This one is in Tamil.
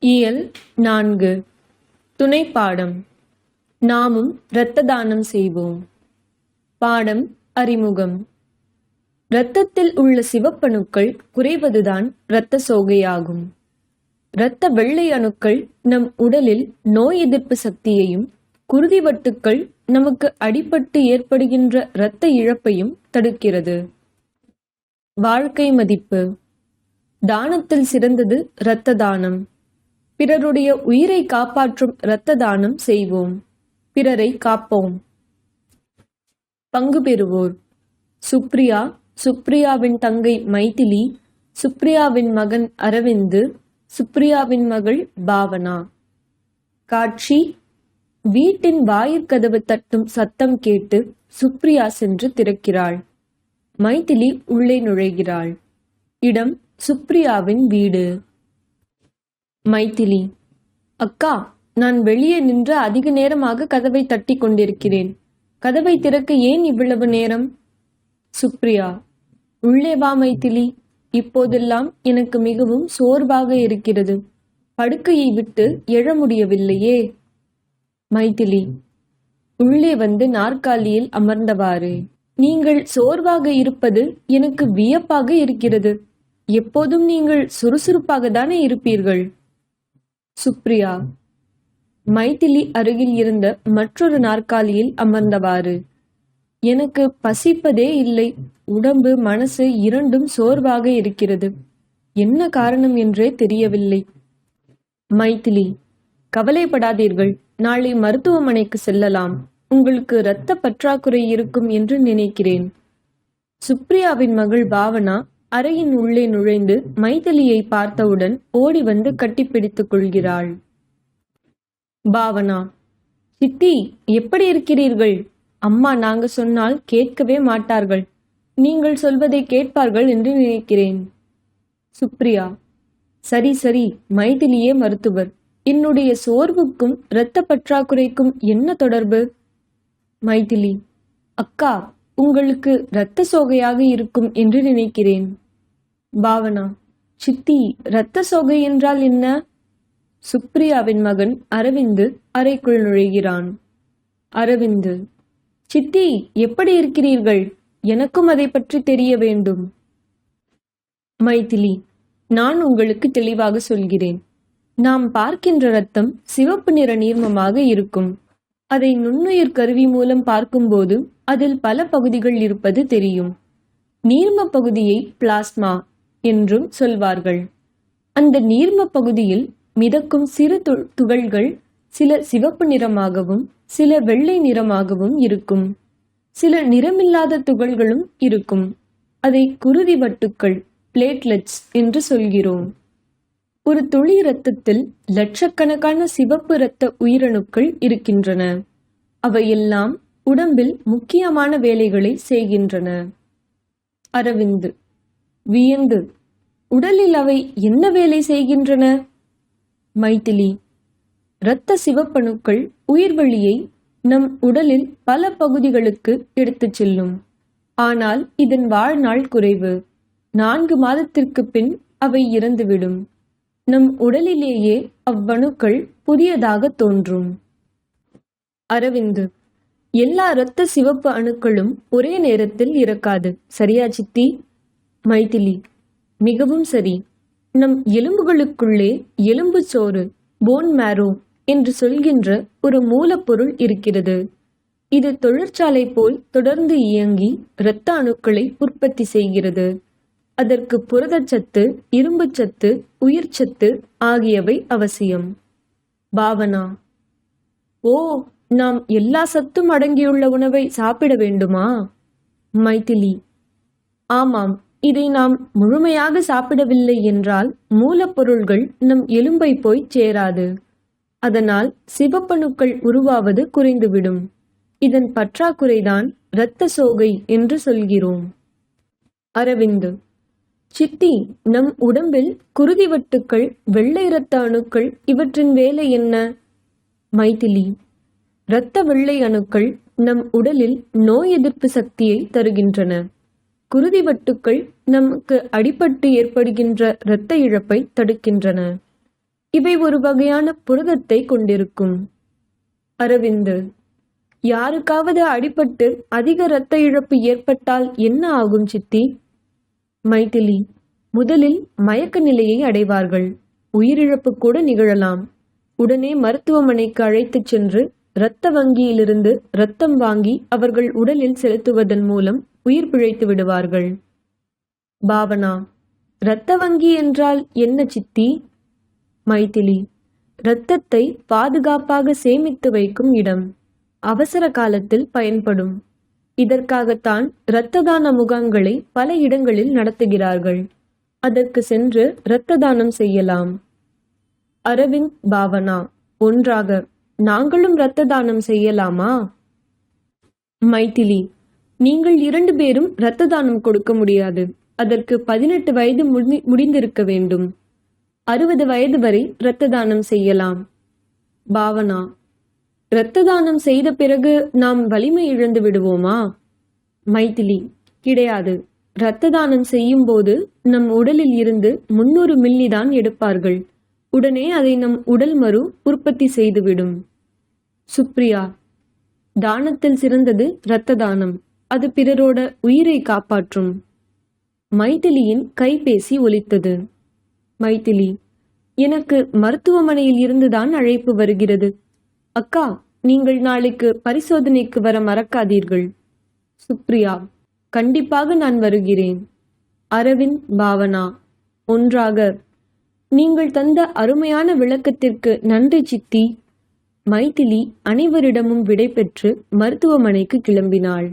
இயல் 4 துணைப்பாடம். நாமும் இரத்த தானம் செய்வோம். பாடம் அறிமுகம். இரத்தத்தில் உள்ள சிவப்பணுக்கள் குறைவதுதான் இரத்த சோகையாகும். இரத்த வெள்ளை அணுக்கள் நம் உடலில் நோய் எதிர்ப்பு சக்தியையும், குருதிவட்டுக்கள் நமக்கு அடிபட்டு ஏற்படுகின்ற இரத்த இழப்பையும் தடுக்கிறது. வாழ்க்கை மதிப்பு. தானத்தில் சிறந்தது இரத்த தானம். பிறருடைய உயிரை காப்பாற்றும் இரத்த தானம் செய்வோம். பிறரை காப்போம். பங்கு பெறுவோர்: சுப்ரியா, சுப்ரியாவின் தங்கை மைதிலி, சுப்ரியாவின் மகன் அரவிந்து, சுப்ரியாவின் மகள் பாவனா. காட்சி: வீட்டின் வாயிற்கதவு தட்டும் சத்தம் கேட்டு சுப்ரியா சென்று திறக்கிறாள். மைதிலி உள்ளே நுழைகிறாள். இடம் சுப்ரியாவின் வீடு. மைதிலி: அக்கா, நான் வெளியே நின்று அதிக நேரமாக கதவை தட்டி கொண்டிருக்கிறேன். கதவை திறக்க ஏன் இவ்வளவு நேரம்? சுப்ரியா: உள்ளே வா மைதிலி. இப்போதெல்லாம் எனக்கு மிகவும் சோர்வாக இருக்கிறது. படுக்கையை விட்டு எழ முடியவில்லையே. மைதிலி: உள்ளே வந்து நாற்காலியில் அமர்ந்தவாறு. நீங்கள் சோர்வாக இருப்பது எனக்கு வியப்பாக இருக்கிறது. எப்போதும் நீங்கள் சுறுசுறுப்பாக தானே இருப்பீர்கள். சுப்ரியா மைதிலி அருகில் இருந்த மற்றொரு நாற்காலியில் அமர்ந்தவாறு. எனக்கு பசிப்பதே இல்லை. உடம்பு மனசு இரண்டும் சோர்வாக இருக்கிறது. என்ன காரணம் என்றே தெரியவில்லை. மைதிலி: கவலைப்படாதீர்கள். நாளை மருத்துவமனைக்கு செல்லலாம். உங்களுக்கு இரத்த பற்றாக்குறை இருக்கும் என்று நினைக்கிறேன். சுப்ரியாவின் மகள் பாவனா அறையின் உள்ளே நுழைந்து மைதிலியை பார்த்தவுடன் ஓடி வந்து கட்டிப்பிடித்துக் கொள்கிறாள். பாவனா: சித்தி, எப்படி இருக்கிறீர்கள்? அம்மா நாங்க சொன்னால் கேட்கவே மாட்டார்கள். நீங்கள் சொல்வதை கேட்பார்கள் என்று நினைக்கிறேன். சுப்ரியா: சரி சரி, மைதிலியே மருத்துவர். என்னுடைய சோர்வுக்கும் இரத்த பற்றாக்குறைக்கும் என்ன தொடர்பு? மைதிலி: அக்கா, உங்களுக்கு இரத்த சோகையாக இருக்கும் என்று நினைக்கிறேன். பாவனா: சித்தி, இரத்த சோகை என்றால் என்ன? சுப்ரியாவின் மகன் அரவிந்து அறைக்குள் நுழைகிறான். அரவிந்து: சித்தி, எப்படி இருக்கிறீர்கள்? எனக்கும் அதை பற்றி தெரிய வேண்டும். மைதிலி: நான் உங்களுக்கு தெளிவாக சொல்கிறேன். நாம் பார்க்கின்ற இரத்தம் சிவப்பு நிற நீர்மமாக இருக்கும். அதை நுண்ணுயிர் கருவி மூலம் பார்க்கும்போது அதில் பல பகுதிகள் இருப்பது தெரியும். நீர்ம பகுதியை பிளாஸ்மா என்றும் சொல்வார்கள். அந்த நீர்ம பகுதியில் மிதக்கும் சிறு துகள்கள் சில சிவப்பு நிறமாகவும் சில வெள்ளை நிறமாகவும் இருக்கும். சில நிறமில்லாத துகள்களும் இருக்கும். அதை குருதி வட்டுக்கள், பிளேட்லெட்ஸ் என்று சொல்கிறோம். ஒரு துளி இரத்தத்தில் லட்சக்கணக்கான சிவப்பு இரத்த உயிரணுக்கள் இருக்கின்றன. அவையெல்லாம் உடம்பில் முக்கியமான வேலைகளை செய்கின்றன. அரவிந்து வியந்து: உடலில் அவை என்ன வேலை செய்கின்றன? மைதிலி: இரத்த சிவப்பணுக்கள் உயிர்வளியை நம் உடலில் பல பகுதிகளுக்கு எடுத்துச் செல்லும். ஆனால் இதன் வாழ்நாள் குறைவு. 4 மாதத்திற்கு பின் அவை இறந்துவிடும். நம் உடலிலேயே அவ்வணுக்கள் புதியதாக தோன்றும். அரவிந்து: எல்லா இரத்த சிவப்பு அணுக்களும் ஒரே நேரத்தில் இறக்காது, சரியா சித்தி? மைதிலி: மிகவும் சரி. நம் எலும்புகளுக்குள்ளே எலும்பு சோறு, போன் மேரோ என்று சொல்கின்ற ஒரு மூலப்பொருள் இருக்கிறது. இது தொழிற்சாலை போல் தொடர்ந்து இயங்கி இரத்த அணுக்களை உற்பத்தி செய்கிறது. அதற்கு புரதச்சத்து, இரும்புச்சத்து, உயிர்ச்சத்து ஆகியவை அவசியம். பாவனா: ஓ, நாம் எல்லா சத்தும் அடங்கியுள்ள உணவை சாப்பிட வேண்டுமா? மைதிலி: ஆமாம். இதை நாம் முழுமையாக சாப்பிடவில்லை என்றால் மூலப்பொருள்கள் நம் எலும்பை போய் சேராது. அதனால் சிவப்பணுக்கள் உருவாவது குறைந்துவிடும். இதன் பற்றாக்குறைதான் இரத்த சோகை என்று சொல்கிறோம். அரவிந்து: சித்தி, நம் உடம்பில் குருதிவட்டுக்கள், வெள்ளை இரத்த அணுக்கள் இவற்றின் வேலை என்ன? மைதிலி: இரத்த வெள்ளை அணுக்கள் நம் உடலில் நோய் எதிர்ப்பு சக்தியை தருகின்றன. குருதிவட்டுக்கள் நமக்கு அடிபட்டு ஏற்படுகின்ற இரத்த இழப்பை தடுக்கின்றன. இவை ஒரு வகையான புரதத்தை கொண்டிருக்கும். அரவிந்த், யாருக்காவது அடிபட்டு அதிக இரத்த இழப்பு ஏற்பட்டால் என்ன ஆகும் சித்தி? மைதிலி, முதலில் மயக்க நிலையை அடைவார்கள். உயிரிழப்பு கூட நிகழலாம். உடனே மருத்துவமனைக்கு அழைத்துச் சென்று இரத்த வங்கியிலிருந்து இரத்தம் வாங்கி அவர்கள் உடலில் செலுத்துவதன் மூலம் உயிர் பிழைத்து விடுவார்கள். பாவனா, இரத்த வங்கி என்றால் என்ன சித்தி? மைதிலி, இரத்தத்தை பாதுகாப்பாக சேமித்து வைக்கும் இடம். அவசர காலத்தில் பயன்படும். இதற்காகத்தான் இரத்த தான முகாம்களை பல இடங்களில் நடத்துகிறார்கள். அதற்கு சென்று இரத்த தானம் செய்யலாம். அரவிந்த், பாவனா ஒன்றாக, நாங்களும் இரத்த தானம் செய்யலாமா? மைதிலி, நீங்கள் 2 பேரும் இரத்த தானம் கொடுக்க முடியாது. அதற்கு 18 வயது முடிந்திருக்க வேண்டும். 60 வயது வரை இரத்த தானம் செய்யலாம். பாவனா, இரத்த தானம் செய்த பிறகு நாம் வலிமை இழந்து விடுவோமா? மைதிலி, கிடையாது. இரத்த தானம் செய்யும் போது நம் உடலில் இருந்து 300 மில்லி தான் எடுப்பார்கள். உடனே அதை நம் உடல் மறு உற்பத்தி செய்துவிடும். சுப்ரியா, தானத்தில் சிறந்தது இரத்த தானம். அது பிறரோட உயிரை காப்பாற்றும். மைதிலியின் கைபேசி ஒலித்தது. மைதிலி, எனக்கு மருத்துவமனையில் இருந்துதான் அழைப்பு வருகிறது. அக்கா, நீங்கள் நாளைக்கு பரிசோதனைக்கு வர மறக்காதீர்கள். சுப்ரியா, கண்டிப்பாக நான் வருகிறேன். அரவிந்த், பாவனா ஒன்றாக, நீங்கள் தந்த அருமையான விளக்கத்திற்கு நன்றி சித்தி. மைதிலி அனைவரிடமும் விடை பெற்று மருத்துவமனைக்கு கிளம்பினாள்.